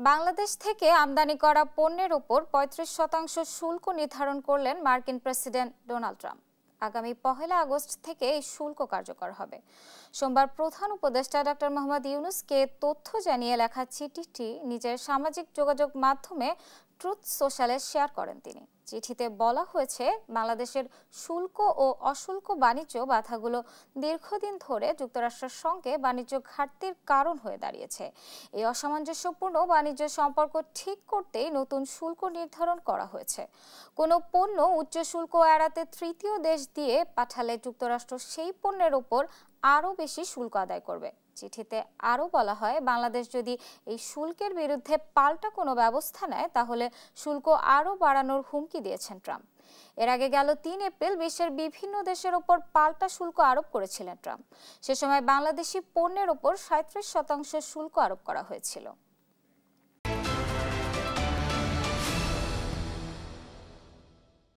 বাংলাদেশ থেকে আমদানি করা পণ্যের উপর ৩৫% শুল্ক নির্ধারণ করলেন মার্কিন প্রেসিডেন্ট ডোনাল্ড ট্রাম্প। আগামী ১ আগস্ট থেকে এই শুল্ক কার্যকর হবে। সোমবার প্রধান উপদেষ্টা ডক্টর মোহাম্মদ ইউনূসকে তথ্য জানিয়ে লেখা চিঠিটি নিজের সামাজিক যোগাযোগ মাধ্যমে ট্রুথ সোশ্যালে শেয়ার করেন তিনি। চিঠিতে বলা হয়েছে, বাংলাদেশের শুল্ক ও অশুল্ক বাণিজ্য বাধাগুলো দীর্ঘদিন ধরে যুক্তরাষ্ট্রের সঙ্গে বাণিজ্য ঘাটতির কারণ হয়ে দাঁড়িয়েছে। এই অসামঞ্জস্যপূর্ণ বাণিজ্য সম্পর্ক ঠিক করতেই নতুন শুল্ক নির্ধারণ করা হয়েছে। কোনো পণ্য উচ্চ শুল্ক এড়াতে তৃতীয় দেশ দিয়ে পাঠালে যুক্তরাষ্ট্র সেই পণ্যের উপর আরও বেশি শুল্ক আদায় করবে। চিঠিতে আরও বলা হয়, বাংলাদেশ যদি এই শুল্কের বিরুদ্ধে পাল্টা কোনো ব্যবস্থা নেয় তাহলে শুল্ক আরও বাড়ানোর হুমকি দিয়েছেন ট্রাম্প। এর আগে গেল ৩ এপ্রিল বিশ্বের বিভিন্ন দেশের ওপর পাল্টা শুল্ক আরোপ করেছিলেন ট্রাম্প। সে সময় বাংলাদেশি পণ্যের ওপর ৩৭% শুল্ক আরোপ করা হয়েছিল।